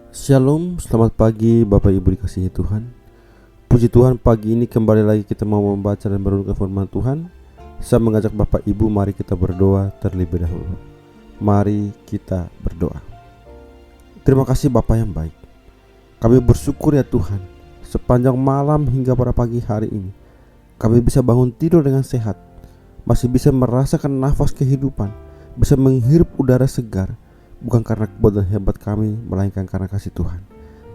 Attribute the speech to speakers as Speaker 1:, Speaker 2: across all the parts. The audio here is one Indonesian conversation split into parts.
Speaker 1: Shalom, selamat pagi Bapak Ibu dikasihi Tuhan. Puji Tuhan, pagi ini kembali lagi kita mau membaca dan merenungkan firman Tuhan. Saya mengajak Bapak Ibu, mari kita berdoa terlebih dahulu. Mari kita berdoa. Terima kasih Bapak yang baik. Kami bersyukur ya Tuhan, sepanjang malam hingga pada pagi hari ini kami bisa bangun tidur dengan sehat, masih bisa merasakan nafas kehidupan, bisa menghirup udara segar. Bukan karena kebodohan hebat kami, melainkan karena kasih Tuhan.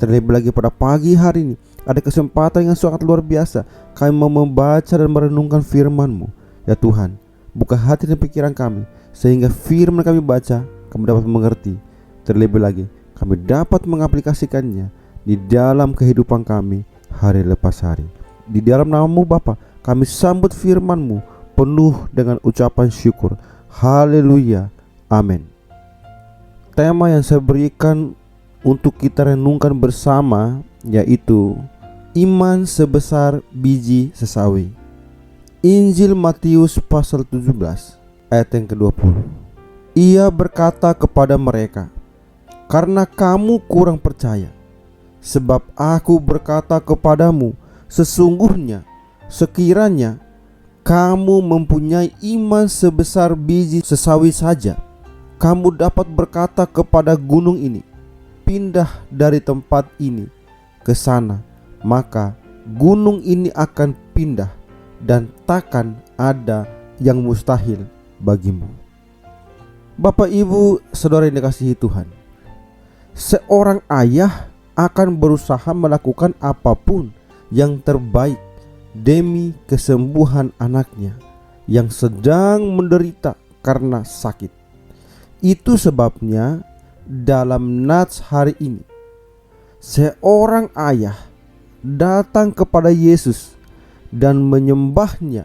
Speaker 1: Terlebih lagi pada pagi hari ini ada kesempatan yang sangat luar biasa. Kami mau membaca dan merenungkan firman-Mu. Ya Tuhan, buka hati dan pikiran kami, sehingga firman kami baca kami dapat mengerti. Terlebih lagi kami dapat mengaplikasikannya di dalam kehidupan kami hari lepas hari. Di dalam nama-Mu Bapa, kami sambut firman-Mu penuh dengan ucapan syukur. Haleluya, amin. Tema yang saya berikan untuk kita renungkan bersama yaitu iman sebesar biji sesawi. Injil Matius pasal 17 ayat yang ke-20. Ia berkata kepada mereka, "Karena kamu kurang percaya, sebab aku berkata kepadamu, sesungguhnya sekiranya kamu mempunyai iman sebesar biji sesawi saja, kamu dapat berkata kepada gunung ini, pindah dari tempat ini ke sana, maka gunung ini akan pindah, dan takkan ada yang mustahil bagimu." Bapak Ibu Saudara yang dikasihi Tuhan, seorang ayah akan berusaha melakukan apapun yang terbaik demi kesembuhan anaknya yang sedang menderita karena sakit. Itu sebabnya dalam nats hari ini seorang ayah datang kepada Yesus dan menyembahnya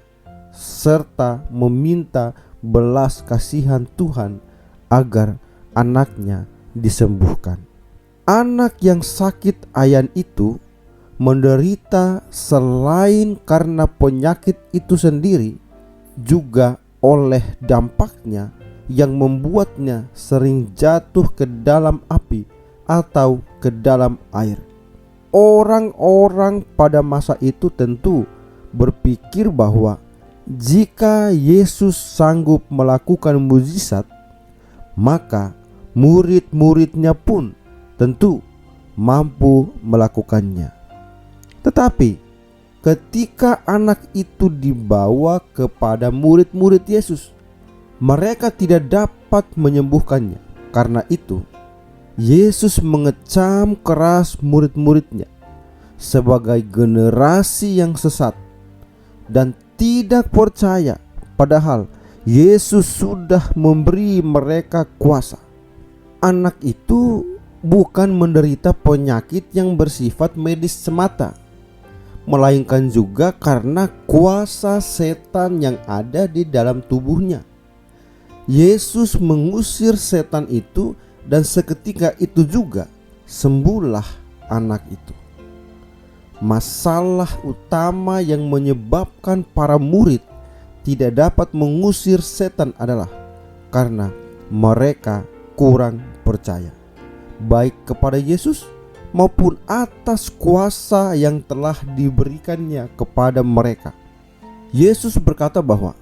Speaker 1: serta meminta belas kasihan Tuhan agar anaknya disembuhkan. Anak yang sakit ayan itu menderita selain karena penyakit itu sendiri, juga oleh dampaknya yang membuatnya sering jatuh ke dalam api atau ke dalam air. Orang-orang pada masa itu tentu berpikir bahwa jika Yesus sanggup melakukan mukjizat, maka murid-muridnya pun tentu mampu melakukannya. Tetapi ketika anak itu dibawa kepada murid-murid Yesus, mereka tidak dapat menyembuhkannya. Karena itu Yesus mengecam keras murid-muridnya sebagai generasi yang sesat dan tidak percaya, padahal Yesus sudah memberi mereka kuasa. Anak itu bukan menderita penyakit yang bersifat medis semata, melainkan juga karena kuasa setan yang ada di dalam tubuhnya. Yesus mengusir setan itu, dan seketika itu juga sembuhlah anak itu. Masalah utama yang menyebabkan para murid tidak dapat mengusir setan adalah karena mereka kurang percaya, baik kepada Yesus maupun atas kuasa yang telah diberikannya kepada mereka. Yesus berkata bahwa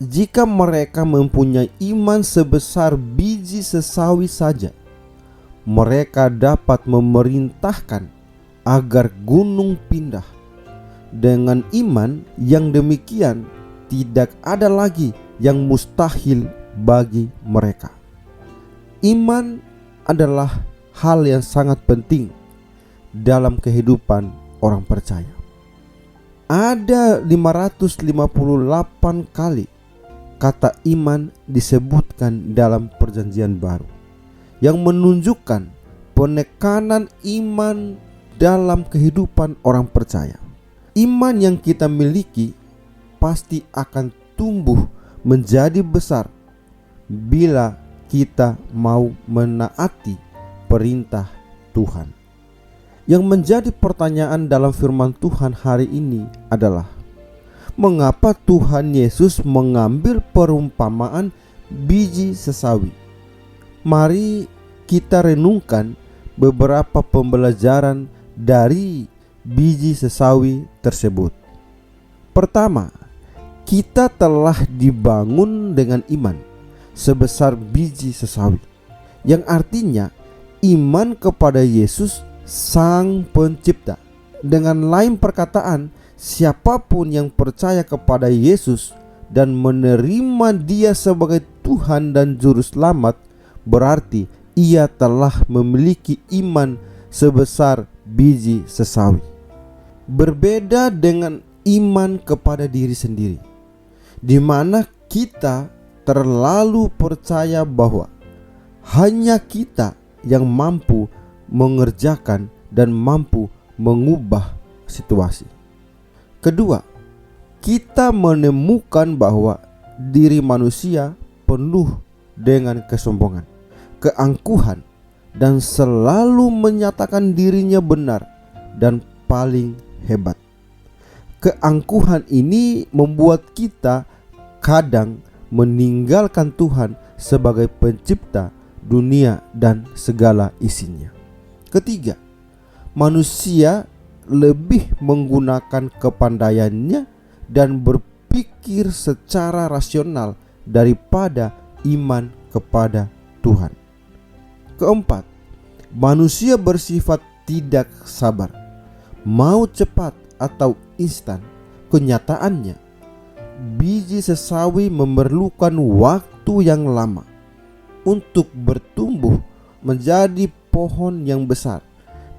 Speaker 1: jika mereka mempunyai iman sebesar biji sesawi saja, mereka dapat memerintahkan agar gunung pindah. Dengan iman yang demikian, tidak ada lagi yang mustahil bagi mereka. Iman adalah hal yang sangat penting dalam kehidupan orang percaya. Ada 558 kali kata iman disebutkan dalam Perjanjian Baru, yang menunjukkan penekanan iman dalam kehidupan orang percaya. Iman yang kita miliki pasti akan tumbuh menjadi besar bila kita mau menaati perintah Tuhan. Yang menjadi pertanyaan dalam firman Tuhan hari ini adalah, mengapa Tuhan Yesus mengambil perumpamaan biji sesawi? Mari kita renungkan beberapa pembelajaran dari biji sesawi tersebut. Pertama, kita telah dibangun dengan iman sebesar biji sesawi, yang artinya iman kepada Yesus Sang Pencipta. Dengan lain perkataan, siapapun yang percaya kepada Yesus dan menerima Dia sebagai Tuhan dan Juru Selamat, berarti ia telah memiliki iman sebesar biji sesawi. Berbeda dengan iman kepada diri sendiri, di mana kita terlalu percaya bahwa hanya kita yang mampu mengerjakan dan mampu mengubah situasi. Kedua, kita menemukan bahwa diri manusia penuh dengan kesombongan, keangkuhan, dan selalu menyatakan dirinya benar dan paling hebat. Keangkuhan ini membuat kita kadang meninggalkan Tuhan sebagai pencipta dunia dan segala isinya. Ketiga, manusia lebih menggunakan kepandaiannya dan berpikir secara rasional daripada iman kepada Tuhan. Keempat, manusia bersifat tidak sabar, mau cepat atau instan. Kenyataannya, biji sesawi memerlukan waktu yang lama untuk bertumbuh menjadi pohon yang besar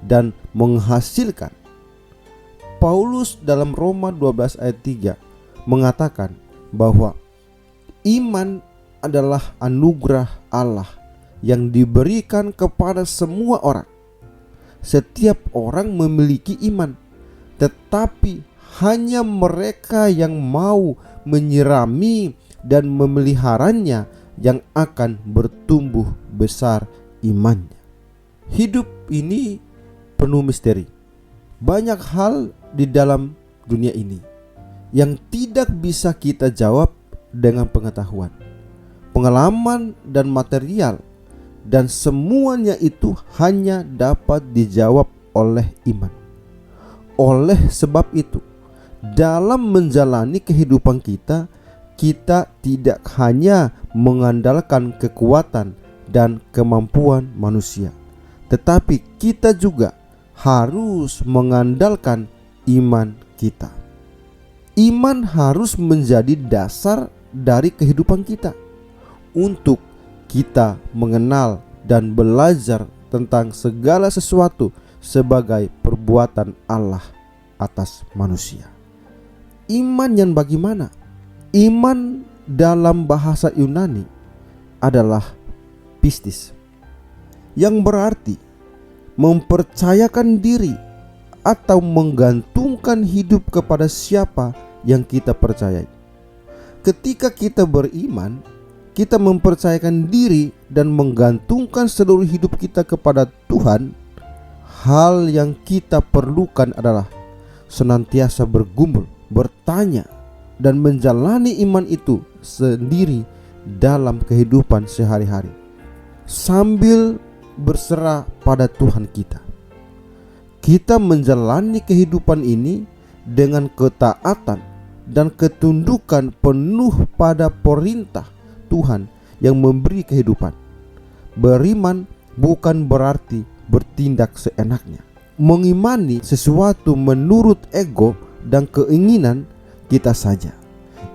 Speaker 1: dan menghasilkan. Paulus dalam Roma 12 ayat 3 mengatakan bahwa iman adalah anugerah Allah yang diberikan kepada semua orang. Setiap orang memiliki iman, tetapi hanya mereka yang mau menyirami dan memeliharanya yang akan bertumbuh besar imannya. Hidup ini penuh misteri. Banyak hal di dalam dunia ini yang tidak bisa kita jawab dengan pengetahuan, pengalaman, dan material, dan semuanya itu hanya dapat dijawab oleh iman. Oleh sebab itu, dalam menjalani kehidupan kita, kita tidak hanya mengandalkan kekuatan dan kemampuan manusia, tetapi kita juga harus mengandalkan iman kita. Iman harus menjadi dasar dari kehidupan kita untuk kita mengenal dan belajar tentang segala sesuatu sebagai perbuatan Allah atas manusia. Iman yang bagaimana? Iman dalam bahasa Yunani adalah pistis, yang berarti mempercayakan diri atau menggantungkan hidup kepada siapa yang kita percayai. Ketika kita beriman, kita mempercayakan diri dan menggantungkan seluruh hidup kita kepada Tuhan. Hal yang kita perlukan adalah senantiasa bergumul, bertanya, dan menjalani iman itu sendiri dalam kehidupan sehari-hari, sambil berserah pada Tuhan kita. Kita menjalani kehidupan ini dengan ketaatan dan ketundukan penuh pada perintah Tuhan yang memberi kehidupan. Beriman bukan berarti bertindak seenaknya, mengimani sesuatu menurut ego dan keinginan kita saja.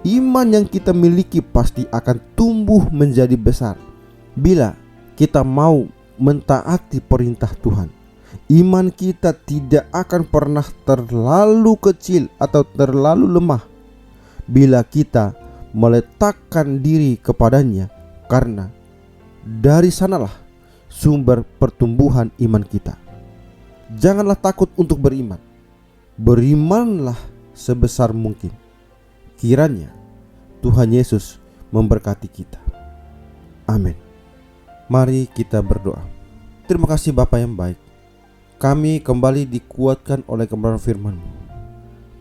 Speaker 1: Iman yang kita miliki pasti akan tumbuh menjadi besar bila kita mau mentaati perintah Tuhan. Iman kita tidak akan pernah terlalu kecil atau terlalu lemah bila kita meletakkan diri kepadanya, karena dari sanalah sumber pertumbuhan iman kita. Janganlah takut untuk beriman. Berimanlah sebesar mungkin. Kiranya Tuhan Yesus memberkati kita. Amin. Mari kita berdoa. Terima kasih Bapa yang baik. Kami kembali dikuatkan oleh kebenaran firman-Mu.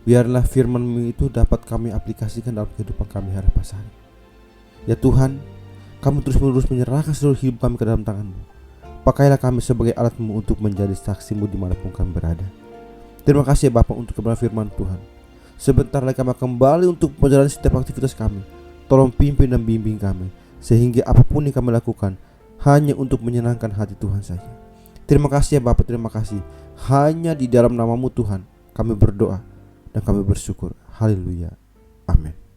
Speaker 1: Biarlah firman-Mu itu dapat kami aplikasikan dalam kehidupan kami hari-hari. Ya Tuhan, kami terus-menerus menyerahkan seluruh hidup kami ke dalam tangan-Mu. Pakailah kami sebagai alat-Mu untuk menjadi saksi-Mu dimanapun kami berada. Terima kasih ya Bapa untuk kebenaran firman Tuhan. Sebentar lagi kami kembali untuk menjalani setiap aktivitas kami. Tolong pimpin dan bimbing kami, sehingga apapun yang kami lakukan hanya untuk menyenangkan hati Tuhan saja. Terima kasih ya Bapa, terima kasih. Hanya di dalam nama-Mu Tuhan kami berdoa dan kami bersyukur. Haleluya. Amin.